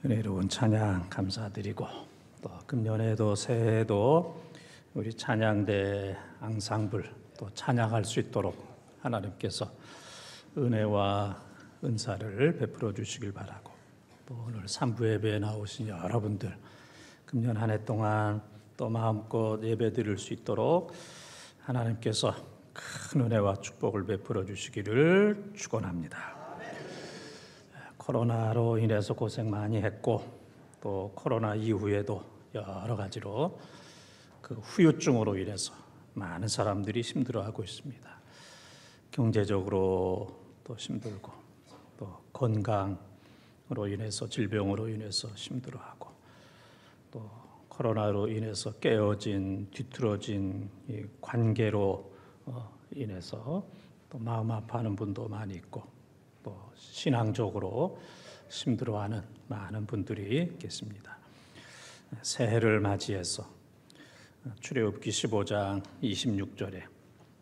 은혜로운 찬양 감사드리고, 또 금년에도 새해에도 우리 찬양대 앙상블 또 찬양할 수 있도록 하나님께서 은혜와 은사를 베풀어 주시길 바라고, 또 오늘 3부 예배에 나오신 여러분들 금년 한 해 동안 또 마음껏 예배 드릴 수 있도록 하나님께서 큰 은혜와 축복을 베풀어 주시기를 축원합니다. 코로나로 인해서 고생 많이 했고, 또 코로나 이후에도 여러 가지로 그 후유증으로 인해서 많은 사람들이 힘들어하고 있습니다. 경제적으로 또 힘들고, 또 건강으로 인해서, 질병으로 인해서 힘들어하고, 또 코로나로 인해서 깨어진, 뒤틀어진 이 관계로 인해서 또 마음 아파하는 분도 많이 있고, 또 신앙적으로 힘들어하는 많은 분들이 계십니다. 새해를 맞이해서 출애굽기 15장 26절에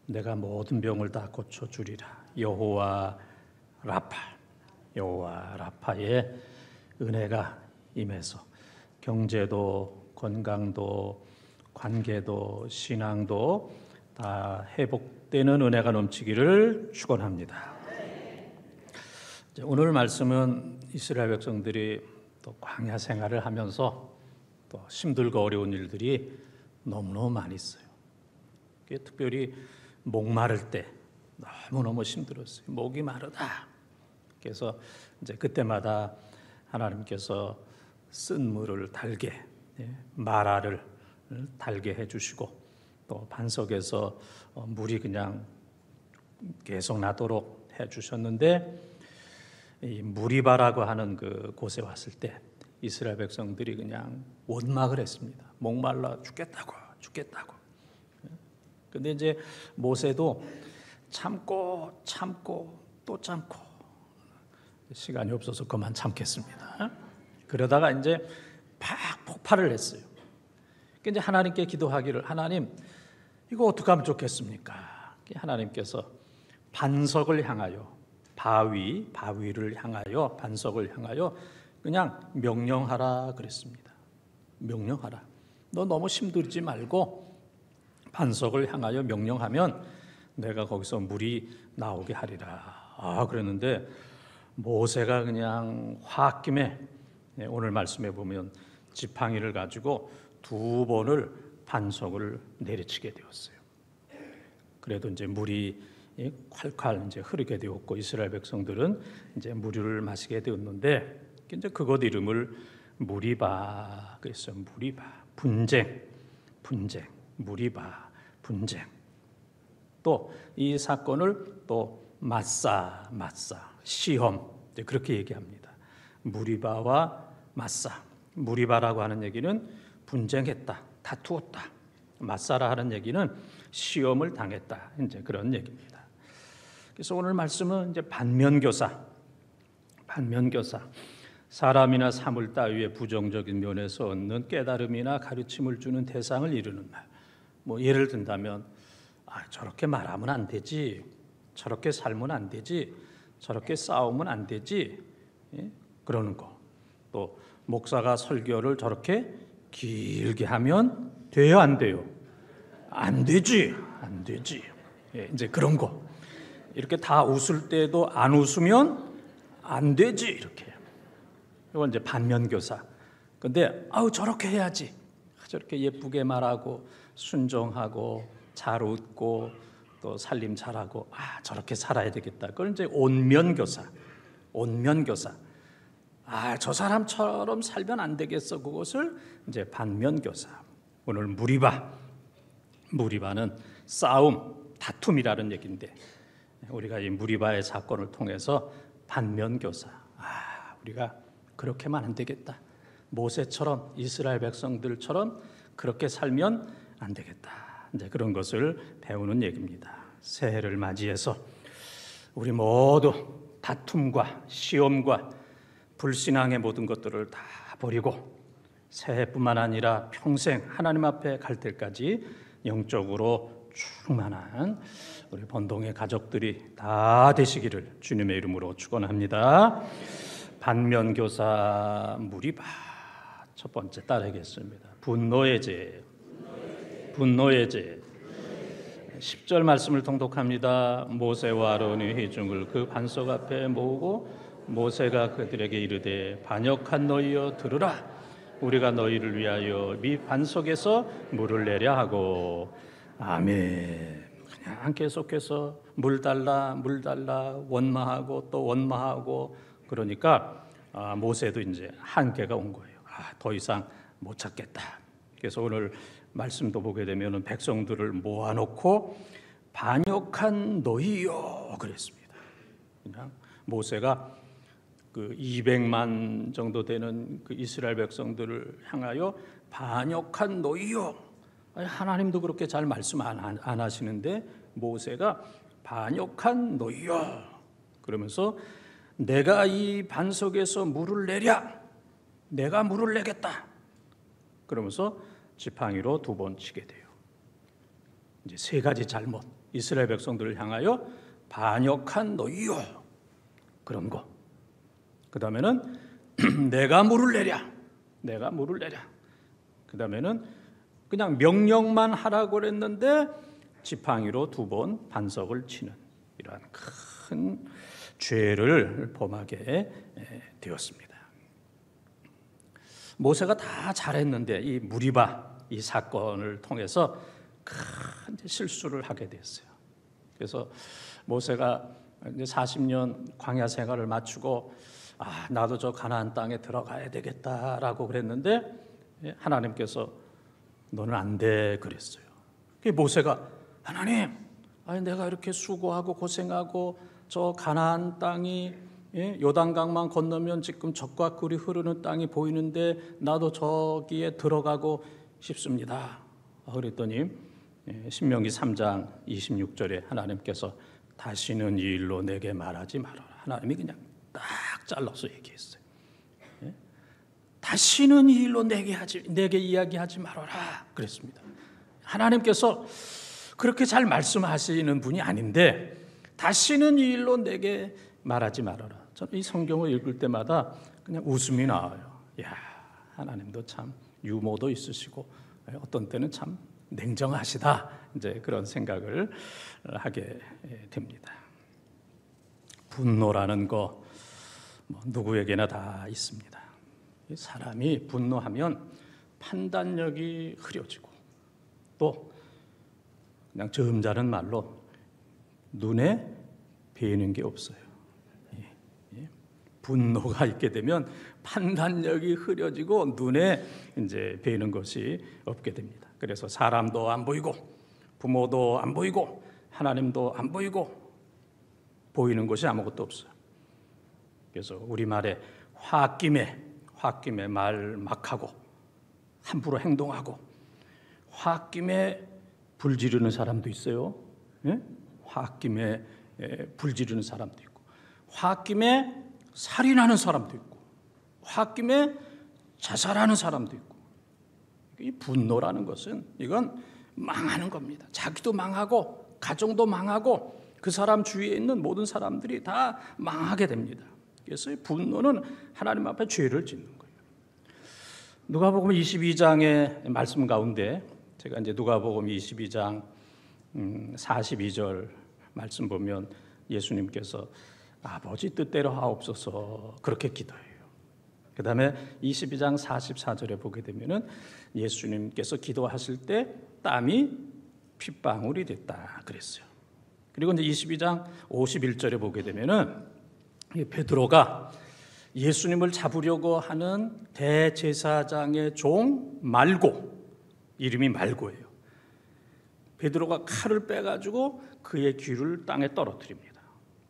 내가 모든 병을 다 고쳐주리라, 여호와 라파의 은혜가 임해서 경제도 건강도 관계도 신앙도 다 회복되는 은혜가 넘치기를 축원합니다. 오늘 말씀은 이스라엘 백성들이 또 광야 생활을 하면서 또 힘들고 어려운 일들이 너무너무 많이 있어요. 특별히 목마를 때 너무너무 힘들었어요. 목이 마르다. 그래서 이제 그때마다 하나님께서 쓴 물을 달게, 마라를 달게 해주시고, 또 반석에서 물이 그냥 계속 나도록 해주셨는데, 이 무리바라고 하는 그 곳에 왔을 때 이스라엘 백성들이 그냥 원망을 했습니다. 목말라 죽겠다고. 근데 이제 모세도 참고 또 참고 시간이 없어서 그만 참겠습니다. 그러다가 이제 팍 폭발을 했어요. 이제 하나님께 기도하기를, 하나님 이거 어떻게 하면 좋겠습니까? 하나님께서 반석을 향하여, 바위를 향하여, 반석을 향하여 그냥 명령하라 그랬습니다. 명령하라. 너 너무 힘들지 말고 반석을 향하여 명령하면 내가 거기서 물이 나오게 하리라. 그랬는데 모세가 그냥 홧김에, 오늘 말씀에 보면 지팡이를 가지고 2번을 반석을 내리치게 되었어요. 그래도 이제 물이 콸콸 이제 흐르게 되었고, 이스라엘 백성들은 이제 물을 마시게 되었는데, 이제 그것 이름을 무리바 그랬어요. 무리바, 분쟁, 무리바, 분쟁. 또 이 사건을 또 마사, 시험, 그렇게 얘기합니다. 무리바와 마사. 무리바라고 하는 얘기는 분쟁했다, 다투었다. 마사라 하는 얘기는 시험을 당했다. 이제 그런 얘기입니다. 그래서 오늘 말씀은 이제 반면교사. 사람이나 사물 따위의 부정적인 면에서 얻는 깨달음이나 가르침을 주는 대상을 이루는 말. 뭐 예를 든다면, 저렇게 말하면 안 되지, 저렇게 살면 안 되지, 저렇게 싸우면 안 되지, 그러는 거. 또 목사가 설교를 저렇게 길게 하면 돼요, 안 돼요? 안 되지. 이제 그런 거. 이렇게 다 웃을 때도 안 웃으면 안 되지, 이렇게. 이건 이제 반면교사. 근데 저렇게 해야지. 저렇게 예쁘게 말하고 순종하고 잘 웃고 또 살림 잘하고, 저렇게 살아야 되겠다. 그걸 이제 온면교사. 저 사람처럼 살면 안 되겠어. 그것을 이제 반면교사. 오늘 무리바는 싸움, 다툼이라는 얘기인데, 우리가 이 무리바의 사건을 통해서 반면교사, 우리가 그렇게만 안 되겠다. 모세처럼, 이스라엘 백성들처럼 그렇게 살면 안 되겠다. 이제 그런 것을 배우는 얘기입니다. 새해를 맞이해서 우리 모두 다툼과 시험과 불신앙의 모든 것들을 다 버리고 새해뿐만 아니라 평생 하나님 앞에 갈 때까지 영적으로 충만한 우리 본동의 가족들이 다 되시기를 주님의 이름으로 축원합니다. 반면교사 무리바 첫 번째 따르겠습니다. 분노의 죄. 분노의 죄. 10절 말씀을 통독합니다. 모세와 아론이 회중을 그 반석 앞에 모으고 모세가 그들에게 이르되 반역한 너희여 들으라. 우리가 너희를 위하여 미 반석에서 물을 내려 하고. 아멘. 그냥 계속해서 물 달라 원마하고 또 원마하고. 그러니까 모세도 이제 한계가 온 거예요. 더 이상 못 찾겠다. 그래서 오늘 말씀도 보게 되면 백성들을 모아놓고 반역한 너희요 그랬습니다. 그냥 모세가 그 200만 정도 되는 그 이스라엘 백성들을 향하여 반역한 너희요. 하나님도 그렇게 잘 말씀 안 하시는데 모세가 반역한 너희요 그러면서 내가 이 반석에서 물을 내랴. 내가 물을 내겠다. 그러면서 지팡이로 2번 치게 돼요. 이제 3가지 잘못. 이스라엘 백성들을 향하여 반역한 너희요. 그런 거. 그 다음에는 내가 물을 내랴. 내가 물을 내랴. 그 다음에는 그냥 명령만 하라고 그랬는데 지팡이로 2번 반석을 치는 이러한 큰 죄를 범하게 되었습니다. 모세가 다 잘했는데 이 무리바 이 사건을 통해서 큰 실수를 하게 됐어요. 그래서 모세가 이제 40년 광야 생활을 마치고 나도 저 가나안 땅에 들어가야 되겠다라고 그랬는데 하나님께서 너는 안 돼 그랬어요. 모세가 하나님, 내가 이렇게 수고하고 고생하고 저 가나안 땅이 요단강만 건너면 지금 적과 꿀이 흐르는 땅이 보이는데 나도 저기에 들어가고 싶습니다. 그랬더니 신명기 3장 26절에 하나님께서 다시는 이 일로 내게 말하지 말아라. 하나님이 그냥 딱 잘라서 얘기했어요. 다시는 이 일로 내게 이야기하지 말아라 그랬습니다. 하나님께서 그렇게 잘 말씀하시는 분이 아닌데 다시는 이 일로 내게 말하지 말아라. 저는 이 성경을 읽을 때마다 그냥 웃음이 나와요. 야, 하나님도 참 유머도 있으시고 어떤 때는 참 냉정하시다. 이제 그런 생각을 하게 됩니다. 분노라는 거 누구에게나 다 있습니다. 사람이 분노하면 판단력이 흐려지고 또 그냥 점잖은 말로 눈에 뵈는 게 없어요. 분노가 있게 되면 판단력이 흐려지고 눈에 이제 뵈는 것이 없게 됩니다. 그래서 사람도 안 보이고 부모도 안 보이고 하나님도 안 보이고 보이는 것이 아무것도 없어요. 그래서 우리말에 홧김에 말 막하고 함부로 행동하고 홧김에 불 지르는 사람도 있어요. 홧김에 불 지르는 사람도 있고 홧김에 살인하는 사람도 있고 홧김에 자살하는 사람도 있고. 이 분노라는 것은 이건 망하는 겁니다. 자기도 망하고 가정도 망하고 그 사람 주위에 있는 모든 사람들이 다 망하게 됩니다. 그래서 이 분노는 하나님 앞에 죄를 짓는 거예요. 누가복음 22장의 말씀 가운데 제가 이제 누가복음 22장 42절 말씀 보면 예수님께서 아버지 뜻대로 하옵소서 그렇게 기도해요. 그 다음에 22장 44절에 보게 되면은 예수님께서 기도하실 때 땀이 핏방울이 됐다 그랬어요. 그리고 이제 22장 51절에 보게 되면은 베드로가 예수님을 잡으려고 하는 대제사장의 종 말고, 이름이 말고예요. 베드로가 칼을 빼가지고 그의 귀를 땅에 떨어뜨립니다.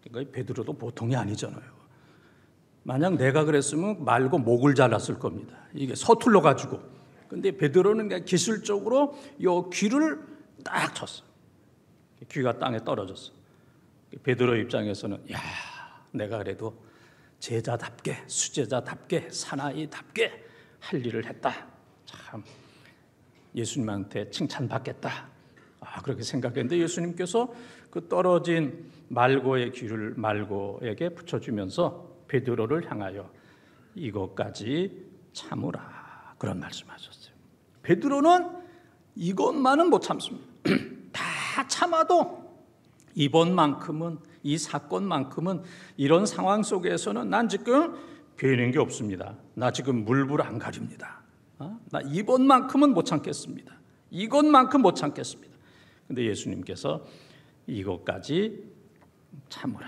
그러니까 베드로도 보통이 아니잖아요. 만약 내가 그랬으면 말고 목을 잘랐을 겁니다. 이게 서툴러 가지고. 근데 베드로는 그냥 기술적으로 이 귀를 딱 쳤어. 귀가 땅에 떨어졌어. 베드로 입장에서는 야, 내가 그래도 제자답게, 수제자답게, 사나이답게 할 일을 했다. 참 예수님한테 칭찬받겠다. 그렇게 생각했는데 예수님께서 그 떨어진 말고의 귀를 말고에게 붙여주면서 베드로를 향하여 이것까지 참으라 그런 말씀하셨어요. 베드로는 이것만은 못 참습니다. 다 참아도 이번만큼은, 이 사건만큼은, 이런 상황 속에서는 난 지금 배는 게 없습니다. 나 지금 물불 안 가립니다. 나 이번만큼은 못 참겠습니다. 이것만큼 못 참겠습니다. 근데 예수님께서 이것까지 참으라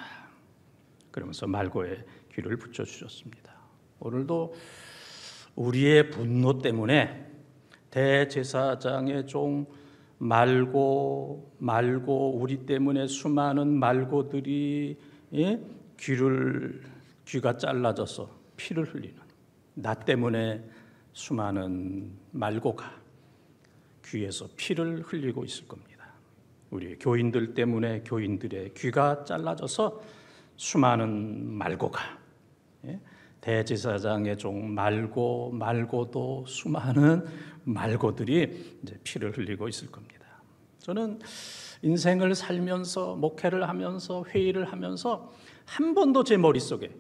그러면서 말고에 귀를 붙여주셨습니다. 오늘도 우리의 분노 때문에 대제사장의 종 말고 우리 때문에 수많은 말고들이 귀가 잘라져서 피를 흘리는, 나 때문에 수많은 말고가 귀에서 피를 흘리고 있을 겁니다. 우리 교인들 때문에 교인들의 귀가 잘라져서 수많은 말고가, 대제사장의 종 말고도 수많은 말고들이 이제 피를 흘리고 있을 겁니다. 저는 인생을 살면서, 목회를 하면서, 회의를 하면서 한 번도 제 머릿속에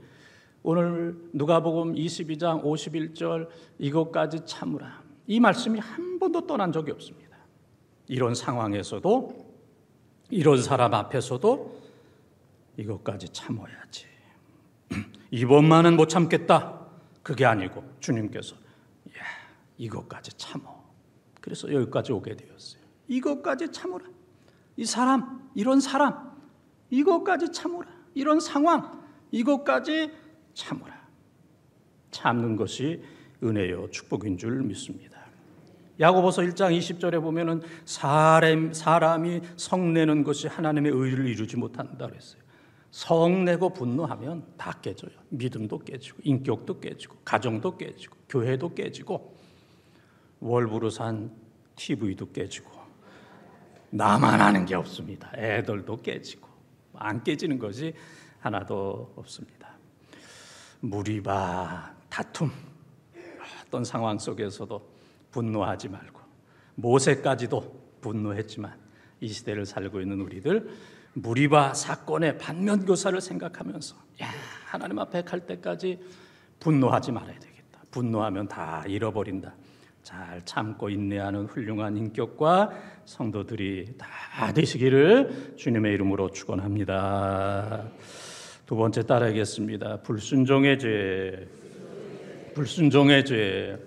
오늘 누가복음 22장 51절 이것까지 참으라, 이 말씀이 한 번도 떠난 적이 없습니다. 이런 상황에서도, 이런 사람 앞에서도 이것까지 참아야지. 이번만은 못 참겠다, 그게 아니고 주님께서 이것까지 참어. 그래서 여기까지 오게 되었어요. 이것까지 참으라. 이 사람, 이런 사람, 이것까지 참으라. 이런 상황, 이것까지 참으라. 참는 것이 은혜요 축복인 줄 믿습니다. 야고보서 1장 20절에 보면은 사람이 성내는 것이 하나님의 의를 이루지 못한다 그랬어요. 성내고 분노하면 다 깨져요. 믿음도 깨지고, 인격도 깨지고, 가정도 깨지고, 교회도 깨지고, 월부로 산 TV도 깨지고, 나만 아는 게 없습니다. 애들도 깨지고, 안 깨지는 것이 하나도 없습니다. 무리바 다툼, 어떤 상황 속에서도 분노하지 말고, 모세까지도 분노했지만 이 시대를 살고 있는 우리들 무리바 사건의 반면교사를 생각하면서 하나님 앞에 갈 때까지 분노하지 말아야 되겠다. 분노하면 다 잃어버린다. 잘 참고 인내하는 훌륭한 인격과 성도들이 다 되시기를 주님의 이름으로 축원합니다. 두 번째 따라하겠습니다. 불순종의 죄. 불순종의 죄.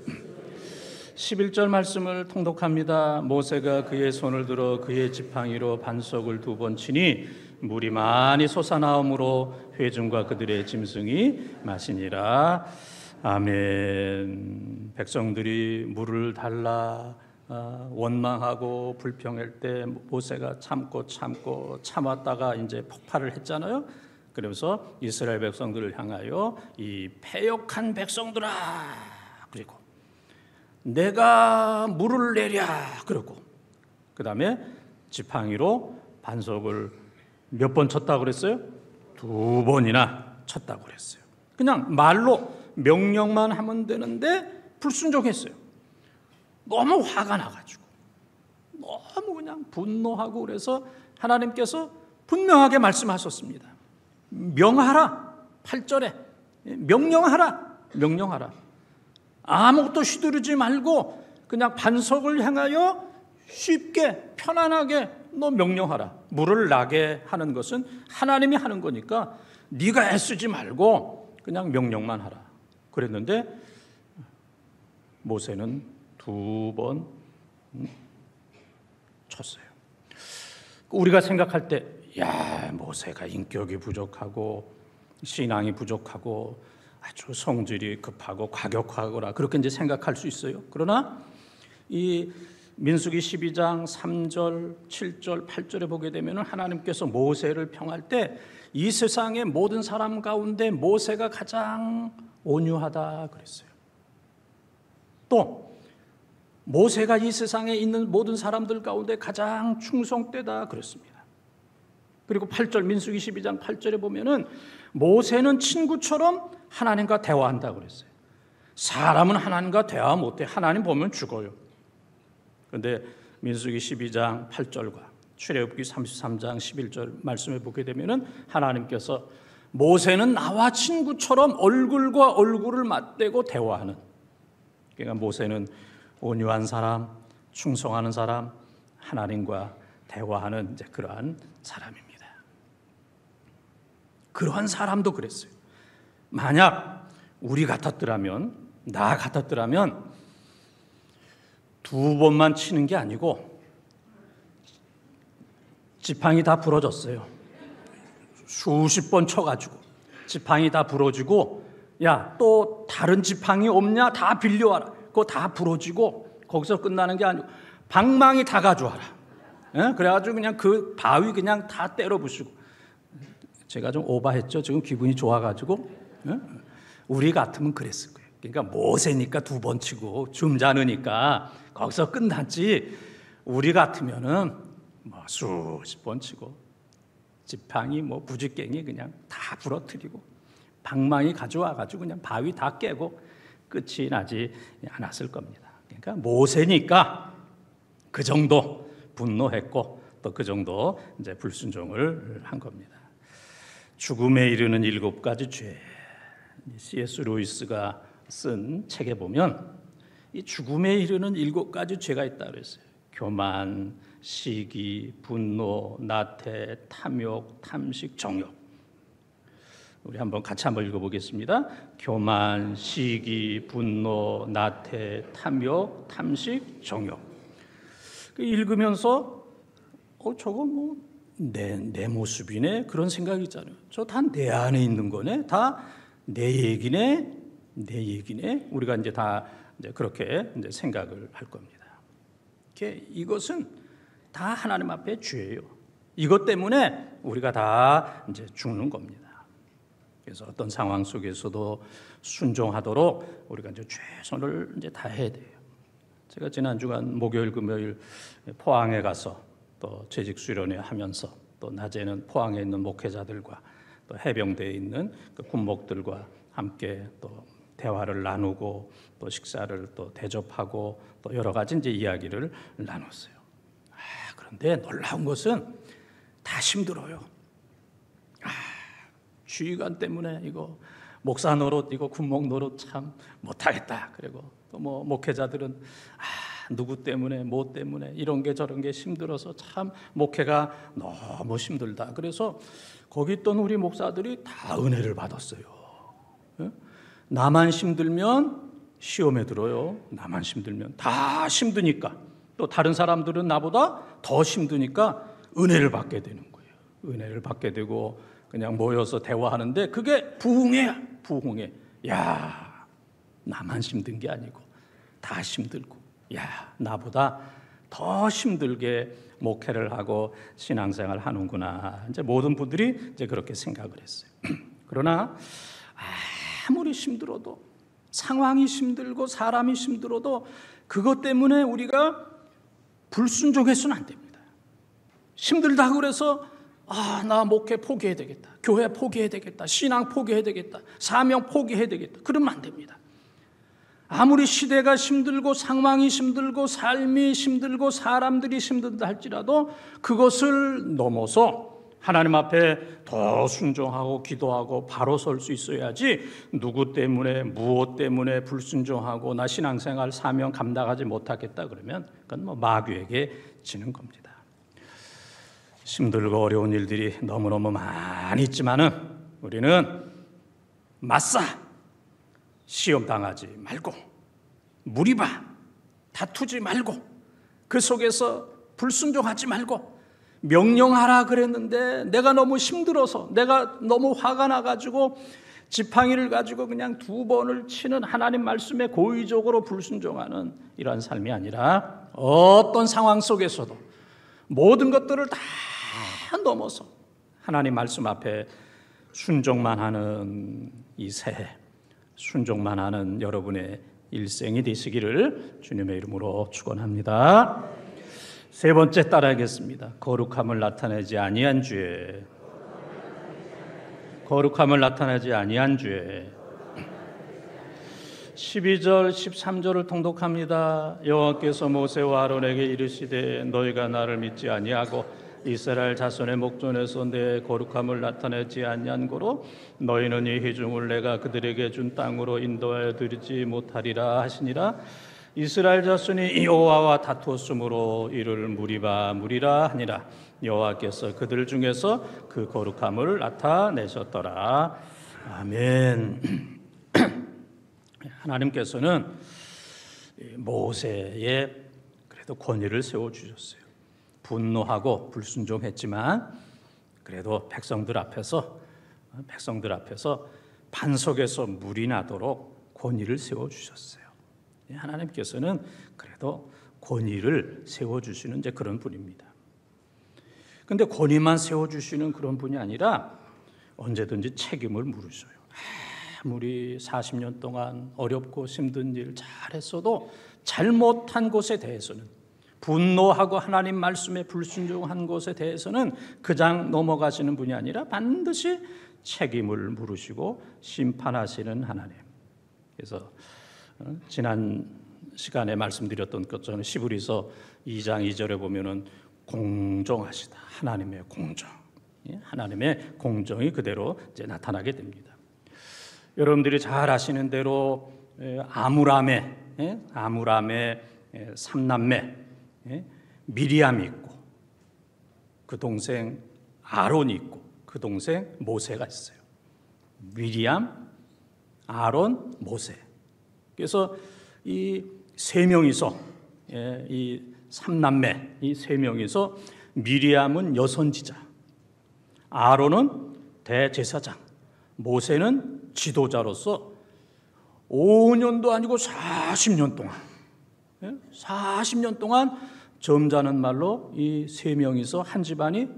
11절 말씀을 통독합니다. 모세가 그의 손을 들어 그의 지팡이로 반석을 2번 치니 물이 많이 솟아나오므로 회중과 그들의 짐승이 마시니라. 아멘. 백성들이 물을 달라 원망하고 불평할 때 모세가 참았다가 이제 폭발을 했잖아요. 그래서 이스라엘 백성들을 향하여 이 패역한 백성들아, 그리고 내가 물을 내랴, 그러고 그 다음에 지팡이로 반석을 몇 번 쳤다고 그랬어요? 2번이나 쳤다고 그랬어요. 그냥 말로 명령만 하면 되는데 불순종했어요. 너무 화가 나가지고, 너무 그냥 분노하고, 그래서 하나님께서 분명하게 말씀하셨습니다. 명하라. 8절에 명령하라. 아무것도 휘두르지 말고 그냥 반석을 향하여 쉽게 편안하게 너 명령하라. 물을 나게 하는 것은 하나님이 하는 거니까 네가 애쓰지 말고 그냥 명령만 하라. 그랬는데 모세는 2번 쳤어요. 우리가 생각할 때 모세가 인격이 부족하고 신앙이 부족하고 아주 성질이 급하고 과격하거나 그렇게 이제 생각할 수 있어요. 그러나 이 민수기 12장 3절, 7절, 8절에 보게 되면 하나님께서 모세를 평할 때 이 세상의 모든 사람 가운데 모세가 가장 온유하다 그랬어요. 또 모세가 이 세상에 있는 모든 사람들 가운데 가장 충성되다 그랬습니다. 그리고 8절, 민수기 12장 8절에 보면은 모세는 친구처럼 하나님과 대화한다고 그랬어요. 사람은 하나님과 대화 못해. 하나님 보면 죽어요. 그런데 민수기 12장 8절과 출애굽기 33장 11절 말씀에 보게 되면은 하나님께서 모세는 나와 친구처럼 얼굴과 얼굴을 맞대고 대화하는, 그러니까 모세는 온유한 사람, 충성하는 사람, 하나님과 대화하는 이제 그러한 사람입니다. 그러한 사람도 그랬어요. 만약 우리 같았더라면, 나 같았더라면 두 번만 치는 게 아니고 지팡이 다 부러졌어요. 수십 번 쳐가지고 지팡이 다 부러지고, 야, 또 다른 지팡이 없냐? 다 빌려와라. 그거 다 부러지고 거기서 끝나는 게 아니고 방망이 다 가져와라. 예? 그래가지고 그냥 그 바위 그냥 다 때려 부수고. 제가 좀 오바했죠. 지금 기분이 좋아가지고. 예? 우리 같으면 그랬을 거예요. 그러니까 모세니까 두 번 치고 점잖으니까 거기서 끝났지. 우리 같으면은 뭐 수십 번 치고 지팡이 뭐 부지깽이 그냥 다 부러뜨리고 방망이 가져와가지고 그냥 바위 다 깨고 끝이 나지 않았을 겁니다. 그러니까 모세니까 그 정도 분노했고 또 그 정도 이제 불순종을 한 겁니다. 죽음에 이르는 7가지 죄. C.S. 루이스가 쓴 책에 보면 이 죽음에 이르는 7가지 죄가 있다 그랬어요. 교만, 시기, 분노, 나태, 탐욕, 탐식, 정욕. 우리 같이 한번 읽어보겠습니다. 교만, 시기, 분노, 나태, 탐욕, 탐식, 정욕. 읽으면서 저거 뭐 내 모습이네, 그런 생각이 있잖아요. 저 다 내 안에 있는 거네, 다 내 얘기네, 내 얘기네. 우리가 이제 다 이제 그렇게 이제 생각을 할 겁니다. 이것은 다 하나님 앞에 죄예요. 이것 때문에 우리가 다 이제 죽는 겁니다. 그래서 어떤 상황 속에서도 순종하도록 우리가 이제 최선을 이제 다해야 돼요. 제가 지난 주간 목요일, 금요일 포항에 가서 또 재직 수련회 하면서 또 낮에는 포항에 있는 목회자들과 또 해병대에 있는 그 군목들과 함께 또 대화를 나누고 또 식사를 또 대접하고 또 여러 가지 이제 이야기를 나눴어요. 그런데 놀라운 것은 다 힘들어요. 주의관 때문에 이거 목사 노릇, 이거 군목 노릇 참 못하겠다. 그리고 또 뭐 목회자들은 누구 때문에 뭐 때문에 이런 게 저런 게 힘들어서 참 목회가 너무 힘들다. 그래서 거기 있던 우리 목사들이 다 은혜를 받았어요. 나만 힘들면 시험에 들어요. 나만 힘들면 다 힘드니까 또 다른 사람들은 나보다 더 힘드니까 은혜를 받게 되는 거예요. 은혜를 받게 되고 그냥 모여서 대화하는데 그게 부흥해야 부흥해. 야, 나만 힘든 게 아니고 다 힘들고, 야, 나보다 더 힘들게 목회를 하고 신앙생활을 하는구나. 이제 모든 분들이 이제 그렇게 생각을 했어요. 그러나 아무리 힘들어도, 상황이 힘들고 사람이 힘들어도 그것 때문에 우리가 불순종해서는 안 됩니다. 힘들다 그래서 나 목회 포기해야 되겠다, 교회 포기해야 되겠다, 신앙 포기해야 되겠다, 사명 포기해야 되겠다, 그러면 안 됩니다. 아무리 시대가 힘들고 상황이 힘들고 삶이 힘들고 사람들이 힘들다 할지라도 그것을 넘어서 하나님 앞에 더 순종하고 기도하고 바로 설 수 있어야지, 누구 때문에 무엇 때문에 불순종하고 나 신앙생활 사명 감당하지 못하겠다 그러면 그건 뭐 마귀에게 지는 겁니다. 힘들고 어려운 일들이 너무너무 많이 있지만은 우리는 맞서 시험 당하지 말고, 무리바 다투지 말고, 그 속에서 불순종하지 말고, 명령하라 그랬는데 내가 너무 힘들어서, 내가 너무 화가 나가지고 지팡이를 가지고 그냥 2번을 치는 하나님 말씀에 고의적으로 불순종하는 이러한 삶이 아니라 어떤 상황 속에서도 모든 것들을 다 넘어서 하나님 말씀 앞에 순종만 하는 이 새해, 순종만 하는 여러분의 일생이 되시기를 주님의 이름으로 축원합니다. 세 번째 따라하겠습니다. 거룩함을 나타내지 아니한 죄. 거룩함을 나타내지 아니한 죄. 12절 13절을 통독합니다. 여호와께서 모세와 아론에게 이르시되 너희가 나를 믿지 아니하고 이스라엘 자손의 목전에서 내 거룩함을 나타내지 아니한 고로 너희는 이 회중을 내가 그들에게 준 땅으로 인도하여 드리지 못하리라 하시니라. 이스라엘 자손이 여호와와 다투었으므로 이를 무리라 하니라. 여호와께서 그들 중에서 그 거룩함을 나타내셨더라. 아멘. 하나님께서는 모세의 그래도 권위를 세워주셨어요. 분노하고 불순종했지만 그래도 백성들 앞에서 반석에서 물이 나도록 권위를 세워주셨어요. 하나님께서는 그래도 권위를 세워주시는 이제 그런 분입니다. 그런데 권위만 세워주시는 그런 분이 아니라 언제든지 책임을 물으셔요. 아무리 40년 동안 어렵고 힘든 일 잘했어도 잘못한 것에 대해서는, 분노하고 하나님 말씀에 불순종한 것에 대해서는 그냥 넘어가시는 분이 아니라 반드시 책임을 물으시고 심판하시는 하나님. 그래서 지난 시간에 말씀드렸던 것처럼 시브리서 2장 2절에 보면은 공정하시다. 하나님의 공정. 하나님의 공정이 그대로 이제 나타나게 됩니다. 여러분들이 잘 아시는 대로 아므람의 3남매 미리암이 있고 그 동생 아론이 있고 그 동생 모세가 있어요. 미리암, 아론, 모세. 그래서 이 세 명이서 이 3남매 이 세 명이서 미리암은 여선지자, 아론은 대제사장, 모세는 지도자로서 5년도 아니고 40년 동안 점잖은 말로 이 세 명이서 한 집안이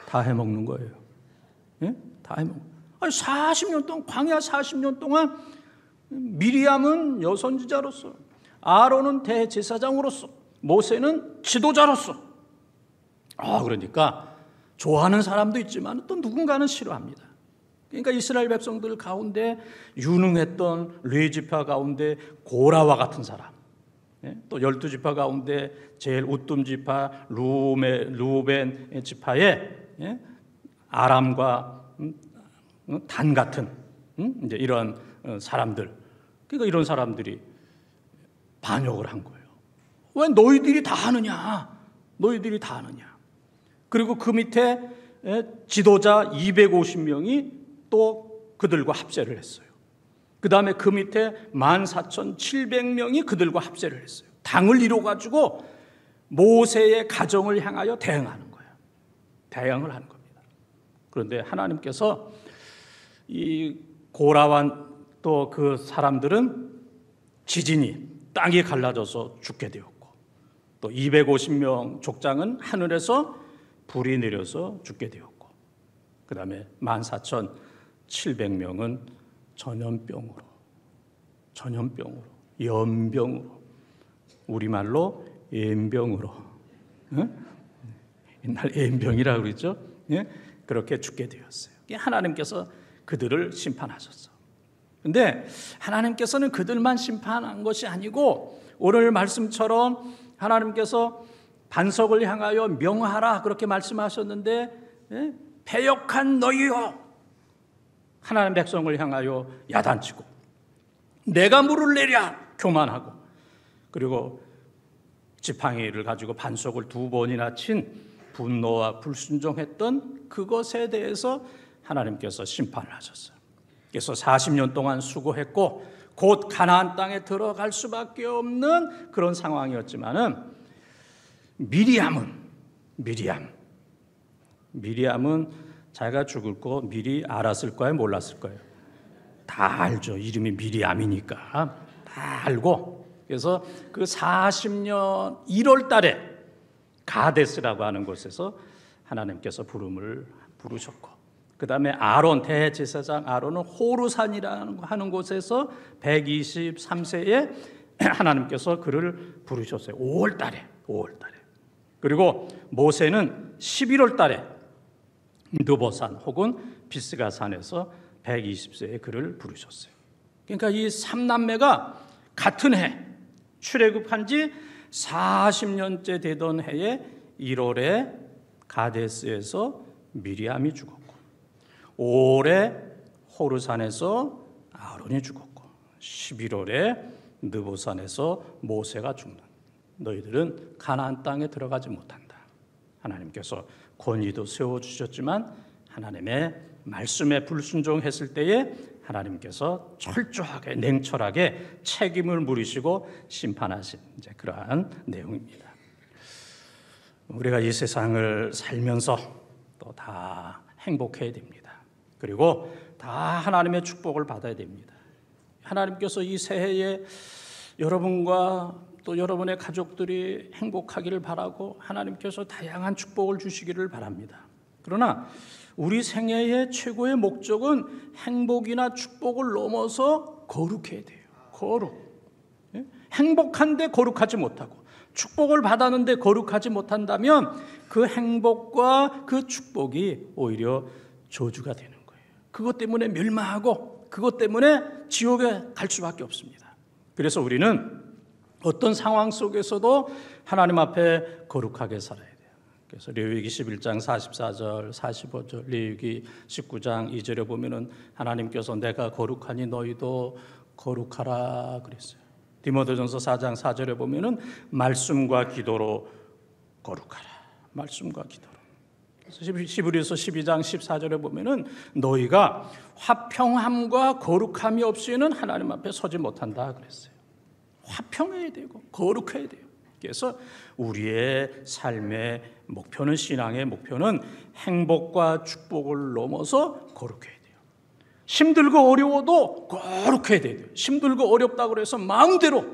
다 해먹는 거예요. 다 해먹는. 아니 40년 동안, 광야 40년 동안 미리암은 여선지자로서, 아론은 대제사장으로서, 모세는 지도자로서. 그러니까 좋아하는 사람도 있지만 또 누군가는 싫어합니다. 그러니까 이스라엘 백성들 가운데 유능했던 레위지파 가운데 고라와 같은 사람, 또 12지파 가운데 제일 우뜸 지파 루벤 지파의 아람과 단 같은 이제 이런 사람들, 그러니까 이런 사람들이 반역을 한 거예요. 왜 너희들이 다 하느냐? 그리고 그 밑에 지도자 250명이 또 그들과 합세를 했어요. 그 다음에 그 밑에 14,700명이 그들과 합세를 했어요. 당을 이뤄가지고 모세의 가정을 향하여 대응하는 거예요. 대응을 하는 겁니다. 그런데 하나님께서 이 고라와 또 그 사람들은 지진이 땅이 갈라져서 죽게 되었고, 또 250명 족장은 하늘에서 불이 내려서 죽게 되었고, 그 다음에 14,700명은 전염병으로, 연병으로, 우리말로 엠병으로, 옛날 엠병이라고 그랬죠? 그렇게 죽게 되었어요. 하나님께서 그들을 심판하셨어. 그런데 하나님께서는 그들만 심판한 것이 아니고 오늘 말씀처럼 하나님께서 반석을 향하여 명하라 그렇게 말씀하셨는데, 패역한 너희여, 하나님 백성을 향하여 야단치고 내가 물을 내랴 교만하고, 그리고 지팡이를 가지고 반석을 2번이나 친 분노와 불순종했던 그것에 대해서 하나님께서 심판을 하셨어요. 그래서 40년 동안 수고했고 곧 가나안 땅에 들어갈 수밖에 없는 그런 상황이었지만은 미리암은 자기가 죽을 거 미리 알았을 거예요, 몰랐을 거예요? 다 알죠. 이름이 미리암이니까 다 알고, 그래서 그 40년 1월 달에 가데스라고 하는 곳에서 하나님께서 부름을 부르셨고, 그 다음에 아론, 대제사장 아론은 호르산이라는 하는 곳에서 123세에 하나님께서 그를 부르셨어요. 5월 달에. 그리고 모세는 11월 달에 느보산 혹은 비스가산에서 120세에 그를 부르셨어요. 그러니까 이 3남매가 같은 해 출애굽한 지 40년째 되던 해에 1월에 가데스에서 미리암이 죽었고, 올해 호르산에서 아론이 죽었고, 11월에 느보산에서 모세가 죽는, 너희들은 가나안 땅에 들어가지 못한다. 하나님께서 권위도 세워주셨지만 하나님의 말씀에 불순종했을 때에 하나님께서 철저하게 냉철하게 책임을 물으시고 심판하신 이제 그러한 내용입니다. 우리가 이 세상을 살면서 또 다 행복해야 됩니다. 그리고 다 하나님의 축복을 받아야 됩니다. 하나님께서 이 새해에 여러분과 또 여러분의 가족들이 행복하기를 바라고 하나님께서 다양한 축복을 주시기를 바랍니다. 그러나 우리 생애의 최고의 목적은 행복이나 축복을 넘어서 거룩해야 돼요. 거룩. 행복한데 거룩하지 못하고 축복을 받았는데 거룩하지 못한다면 그 행복과 그 축복이 오히려 저주가 되는 거예요. 그것 때문에 멸망하고 그것 때문에 지옥에 갈 수밖에 없습니다. 그래서 우리는 어떤 상황 속에서도 하나님 앞에 거룩하게 살아야 돼요. 그래서 레위기 11장 44절, 45절, 레위기 19장 2절에 보면은 하나님께서 내가 거룩하니 너희도 거룩하라 그랬어요. 디모데전서 4장 4절에 보면은 말씀과 기도로 거룩하라. 말씀과 기도로. 히브리서 12장 14절에 보면은 너희가 화평함과 거룩함이 없이는 하나님 앞에 서지 못한다 그랬어요. 화평해야 되고 거룩해야 돼요. 그래서 우리의 삶의 목표는, 신앙의 목표는 행복과 축복을 넘어서 거룩해야 돼요. 힘들고 어려워도 거룩해야 돼요. 힘들고 어렵다고 해서 마음대로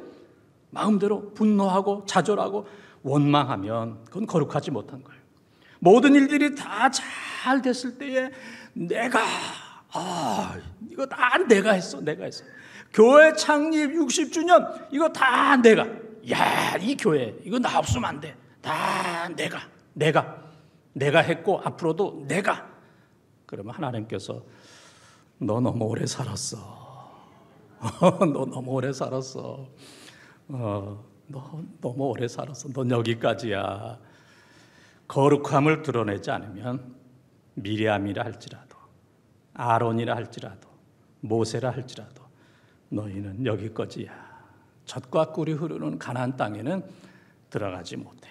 분노하고 좌절하고 원망하면 그건 거룩하지 못한 거예요. 모든 일들이 다 잘 됐을 때에 이거 다 내가 했어. 교회 창립 60주년 이거 다 이 교회 이거 나 없으면 안 돼. 다 내가 했고 앞으로도 내가. 그러면 하나님께서 너 너무 오래 살았어. 너 너무 오래 살았어. 너 너무 오래 살았어. 넌 여기까지야. 거룩함을 드러내지 않으면 미리암이라 할지라도 아론이라 할지라도 모세라 할지라도 너희는 여기까지야. 젖과 꿀이 흐르는 가나안 땅에는 들어가지 못해.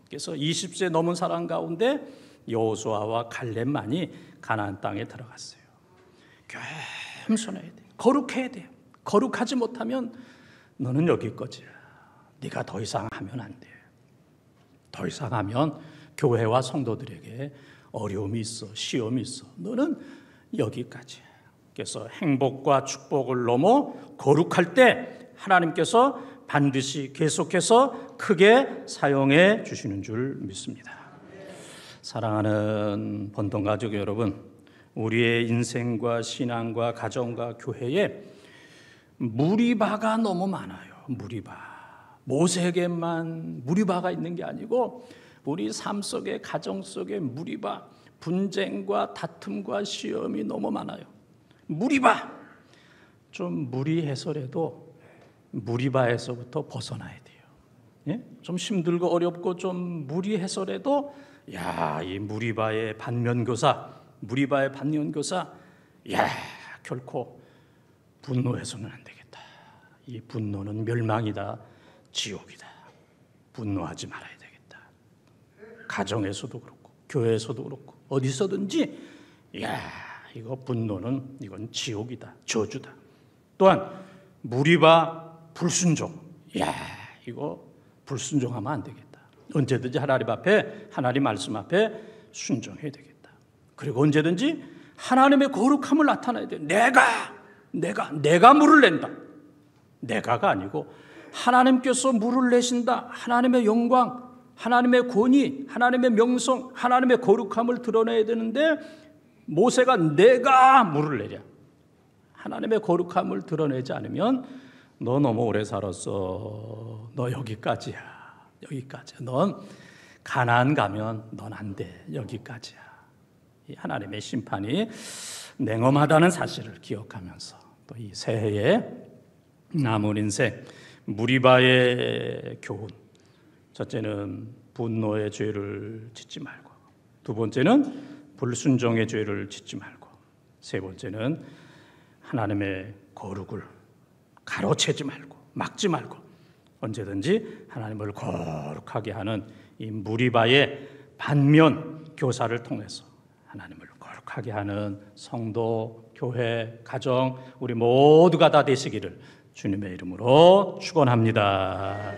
그래서 20세 넘은 사람 가운데 여호수아와 갈렙만이 가나안 땅에 들어갔어요. 겸손해야 돼. 거룩해야 돼요. 거룩하지 못하면 너는 여기까지야. 네가 더 이상 하면 안 돼. 더 이상 하면 교회와 성도들에게 어려움이 있어, 시험이 있어. 너는 여기까지야. 그래서 행복과 축복을 넘어 거룩할 때 하나님께서 반드시 계속해서 크게 사용해 주시는 줄 믿습니다. 사랑하는 번동가족 여러분, 우리의 인생과 신앙과 가정과 교회에 무리바가 너무 많아요. 무리바. 모세에게만 무리바가 있는 게 아니고 우리 삶 속에, 가정 속에 무리바, 분쟁과 다툼과 시험이 너무 많아요. 무리바. 좀 무리해서라도 무리바에서부터 벗어나야 돼요. 예? 좀 힘들고 어렵고 좀 무리해서라도 이 무리바의 반면교사, 결코 분노해서는 안 되겠다. 이 분노는 멸망이다, 지옥이다. 분노하지 말아야 되겠다. 가정에서도 그렇고 교회에서도 그렇고 어디서든지 이거 분노는 이건 지옥이다, 저주다. 또한 무리바 불순종, 이거 불순종하면 안 되겠다. 언제든지 하나님 앞에, 하나님 말씀 앞에 순종해야 되겠다. 그리고 언제든지 하나님의 거룩함을 나타내야 돼. 내가 물을 낸다. 내가가 아니고 하나님께서 물을 내신다. 하나님의 영광, 하나님의 권위, 하나님의 명성, 하나님의 거룩함을 드러내야 되는데 모세가 내가 물을 내랴. 하나님의 거룩함을 드러내지 않으면 너 너무 오래 살았어. 너 여기까지야. 넌 가나안 가면 넌 안 돼. 여기까지야. 이 하나님의 심판이 냉엄하다는 사실을 기억하면서 또 이 새해에 남은 인생 무리바의 교훈, 첫째는 분노의 죄를 짓지 말고, 두 번째는 불순종의 죄를 짓지 말고, 세 번째는 하나님의 거룩을 가로채지 말고 막지 말고 언제든지 하나님을 거룩하게 하는 이 무리바의 반면 교사를 통해서 하나님을 거룩하게 하는 성도, 교회, 가정 우리 모두가 다 되시기를 주님의 이름으로 축원합니다.